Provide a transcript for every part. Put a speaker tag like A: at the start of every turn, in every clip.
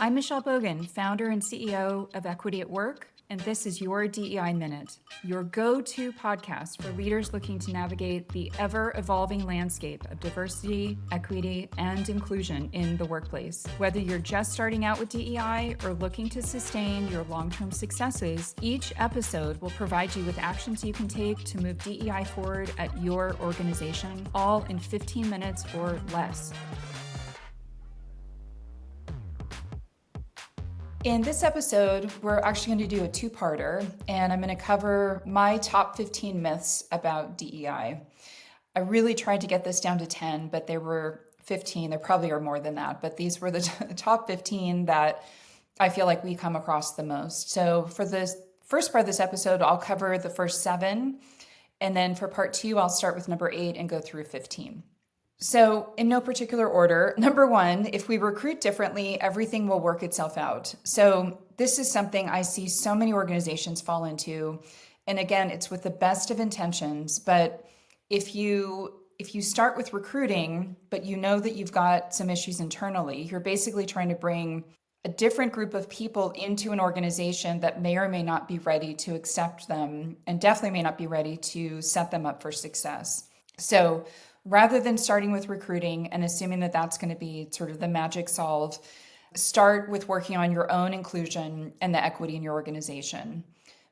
A: I'm Michelle Bogan, founder and CEO of Equity at Work, and this is your DEI Minute, your go-to podcast for leaders looking to navigate the ever-evolving landscape of diversity, equity, and inclusion in the workplace. Whether you're just starting out with DEI or looking to sustain your long-term successes, each episode will provide you with actions you can take to move DEI forward at your organization, all in 15 minutes or less. In this episode, we're actually going to do a two-parter, and I'm going to cover my top 15 myths about DEI. I really tried to get this down to 10, but there were 15. There probably are more than that, but these were the top 15 that I feel like we come across the most. So for this first part of this episode, I'll cover the first 7, and then for part 2, I'll start with number 8 and go through 15. So in no particular order, number 1, if we recruit differently, everything will work itself out. So this is something I see so many organizations fall into. And again, it's with the best of intentions. But if you start with recruiting, but you know that you've got some issues internally, you're basically trying to bring a different group of people into an organization that may or may not be ready to accept them and definitely may not be ready to set them up for success. So rather than starting with recruiting and assuming that that's going to be sort of the magic solve, start with working on your own inclusion and the equity in your organization.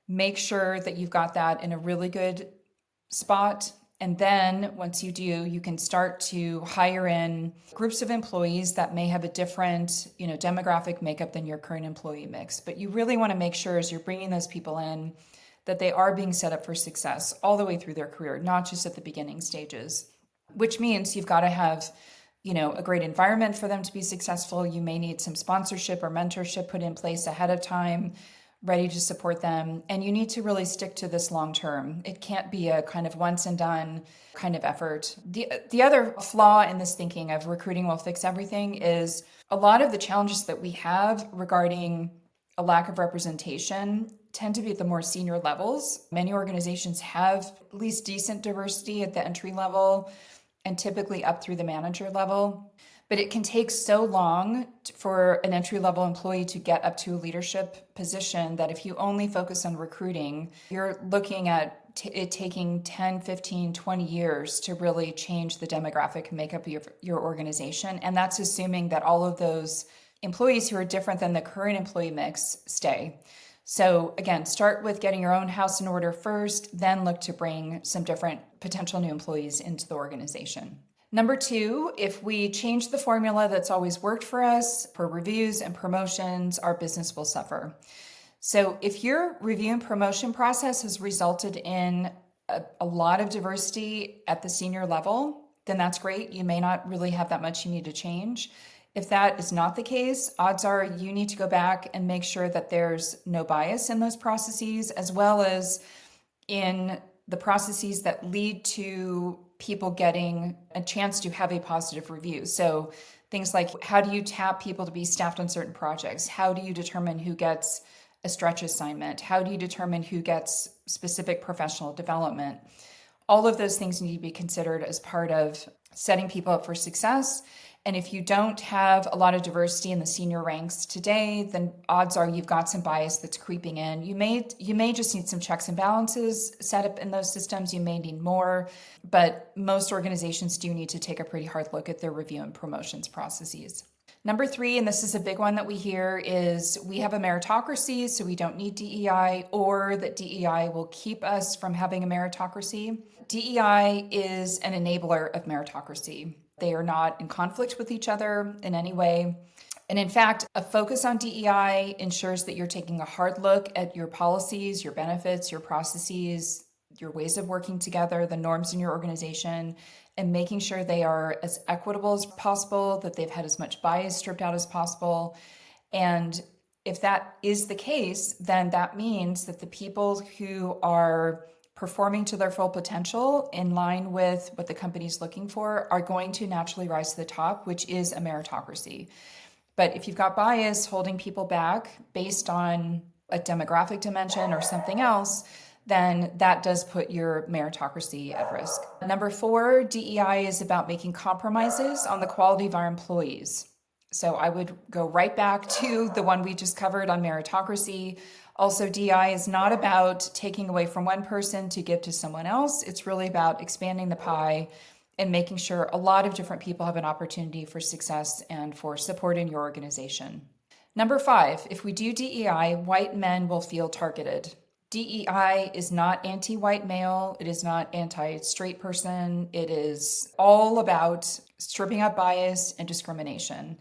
A: Make sure that you've got that in a really good spot. And then once you do, you can start to hire in groups of employees that may have a different, demographic makeup than your current employee mix. But you really want to make sure as you're bringing those people in that they are being set up for success all the way through their career, not just at the beginning stages. Which means you've got to have, a great environment for them to be successful. You may need some sponsorship or mentorship put in place ahead of time, ready to support them. And you need to really stick to this long term. It can't be a kind of once and done kind of effort. The other flaw in this thinking of recruiting will fix everything is a lot of the challenges that we have regarding a lack of representation tend to be at the more senior levels. Many organizations have at least decent diversity at the entry level and typically up through the manager level. But it can take so long for an entry-level employee to get up to a leadership position that if you only focus on recruiting, you're looking at it taking 10, 15, 20 years to really change the demographic makeup of your organization. And that's assuming that all of those employees who are different than the current employee mix stay. So again, start with getting your own house in order first, then look to bring some different potential new employees into the organization. Number 2, if we change the formula that's always worked for us for reviews and promotions, our business will suffer. So if your review and promotion process has resulted in a lot of diversity at the senior level, then that's great. You may not really have that much you need to change. If that is not the case, odds are you need to go back and make sure that there's no bias in those processes, as well as in the processes that lead to people getting a chance to have a positive review. So things like, how do you tap people to be staffed on certain projects? How do you determine who gets a stretch assignment? How do you determine who gets specific professional development? All of those things need to be considered as part of setting people up for success. And if you don't have a lot of diversity in the senior ranks today, then odds are you've got some bias that's creeping in. You may just need some checks and balances set up in those systems. You may need more, but most organizations do need to take a pretty hard look at their review and promotions processes. Number 3, and this is a big one that we hear, is we have a meritocracy, so we don't need DEI, or that DEI will keep us from having a meritocracy. DEI is an enabler of meritocracy. They are not in conflict with each other in any way. And in fact, a focus on DEI ensures that you're taking a hard look at your policies, your benefits, your processes, your ways of working together, the norms in your organization, and making sure they are as equitable as possible, that they've had as much bias stripped out as possible. And if that is the case, then that means that the people who are performing to their full potential in line with what the company's looking for are going to naturally rise to the top, which is a meritocracy. But if you've got bias holding people back based on a demographic dimension or something else, then that does put your meritocracy at risk. Number 4, DEI is about making compromises on the quality of our employees. So I would go right back to the one we just covered on meritocracy. Also, DEI is not about taking away from one person to give to someone else. It's really about expanding the pie and making sure a lot of different people have an opportunity for success and for support in your organization. Number 5, if we do DEI, white men will feel targeted. DEI is not anti-white male. It is not anti-straight person. It is all about stripping out bias and discrimination.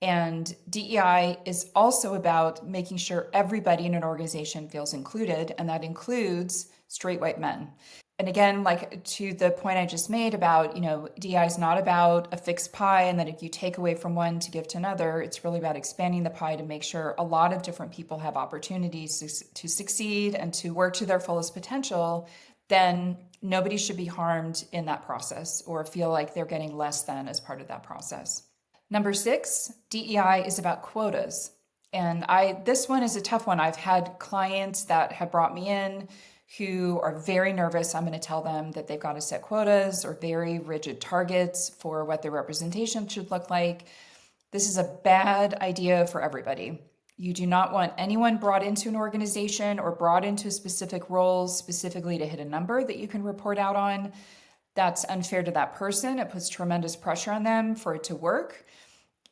A: And DEI is also about making sure everybody in an organization feels included, and that includes straight white men. And again, like to the point I just made about, DEI is not about a fixed pie and that if you take away from one to give to another, it's really about expanding the pie to make sure a lot of different people have opportunities to succeed and to work to their fullest potential. Then nobody should be harmed in that process or feel like they're getting less than as part of that process. Number 6, DEI is about quotas. And this one is a tough one. I've had clients that have brought me in who are very nervous. I'm going to tell them that they've got to set quotas or very rigid targets for what their representation should look like. This is a bad idea for everybody. You do not want anyone brought into an organization or brought into specific roles specifically to hit a number that you can report out on. That's unfair to that person. It puts tremendous pressure on them for it to work.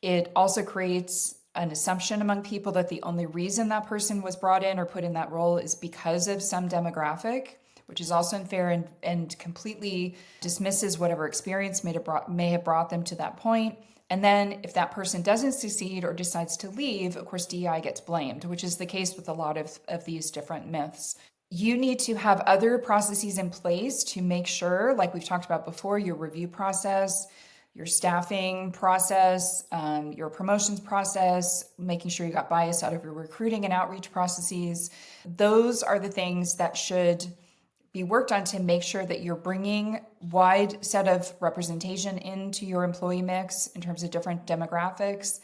A: It also creates an assumption among people that the only reason that person was brought in or put in that role is because of some demographic, which is also unfair and completely dismisses whatever experience may have brought them to that point. And then if that person doesn't succeed or decides to leave, of course, DEI gets blamed, which is the case with a lot of these different myths. You need to have other processes in place to make sure, like we've talked about before, your review process, your staffing process, your promotions process, making sure you got bias out of your recruiting and outreach processes. Those are the things that should be worked on to make sure that you're bringing wide set of representation into your employee mix in terms of different demographics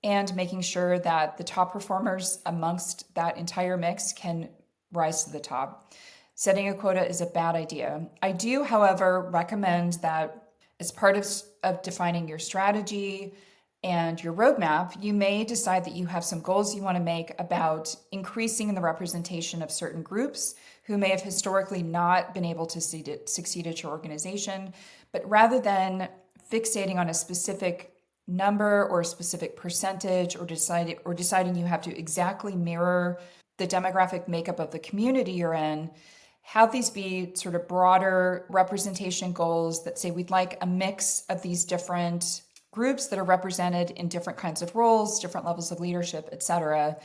A: and making sure that the top performers amongst that entire mix can rise to the top. Setting a quota is a bad idea. I do, however, recommend that as part of defining your strategy and your roadmap, you may decide that you have some goals you want to make about increasing the representation of certain groups who may have historically not been able to succeed at your organization. But rather than fixating on a specific number or a specific percentage or deciding you have to exactly mirror the demographic makeup of the community you're in, have these be sort of broader representation goals that say we'd like a mix of these different groups that are represented in different kinds of roles, different levels of leadership, et cetera,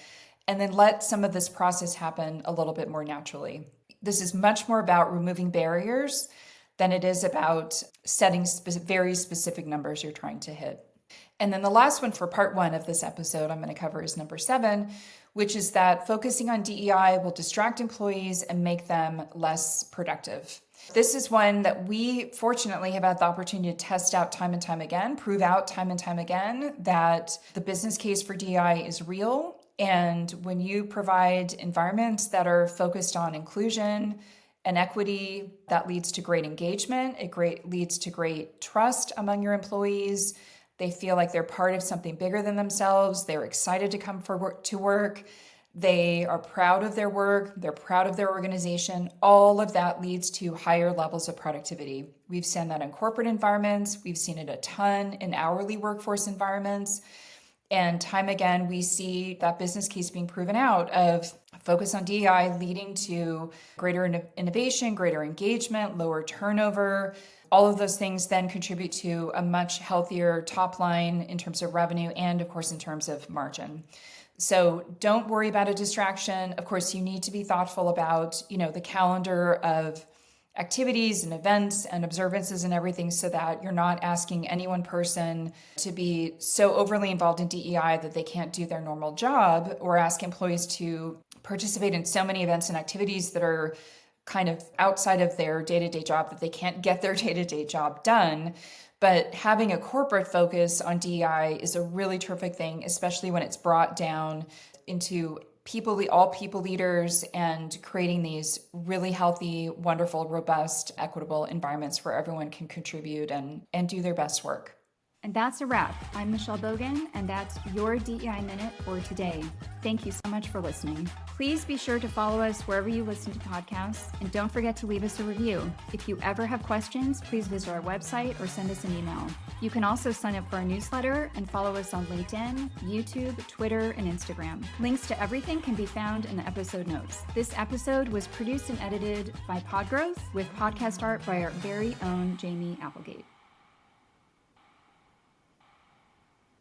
A: and then let some of this process happen a little bit more naturally. This is much more about removing barriers than it is about setting very specific numbers you're trying to hit. And then the last one for part 1 of this episode I'm going to cover is number 7, which is that focusing on DEI will distract employees and make them less productive. This is one that we fortunately have had the opportunity to test out time and time again, prove out time and time again that the business case for DEI is real. And when you provide environments that are focused on inclusion and equity, that leads to great engagement. It leads to great trust among your employees. They feel like they're part of something bigger than themselves. They're excited to come to work. They are proud of their work. They're proud of their organization. All of that leads to higher levels of productivity. We've seen that in corporate environments. We've seen it a ton in hourly workforce environments. And time again, we see that business case being proven out of focus on DEI leading to greater innovation, greater engagement, lower turnover. All of those things then contribute to a much healthier top line in terms of revenue and, of course, in terms of margin. So don't worry about a distraction. Of course, you need to be thoughtful about, the calendar of activities and events and observances and everything so that you're not asking any one person to be so overly involved in DEI that they can't do their normal job, or ask employees to participate in so many events and activities that are kind of outside of their day-to-day job that they can't get their day-to-day job done. But having a corporate focus on DEI is a really terrific thing, especially when it's brought down into all people leaders and creating these really healthy, wonderful, robust, equitable environments where everyone can contribute and do their best work.
B: And that's a wrap. I'm Michelle Bogan, and that's your DEI Minute for today. Thank you so much for listening. Please be sure to follow us wherever you listen to podcasts, and don't forget to leave us a review. If you ever have questions, please visit our website or send us an email. You can also sign up for our newsletter and follow us on LinkedIn, YouTube, Twitter, and Instagram. Links to everything can be found in the episode notes. This episode was produced and edited by Podgrowth with podcast art by our very own Jamie Applegate.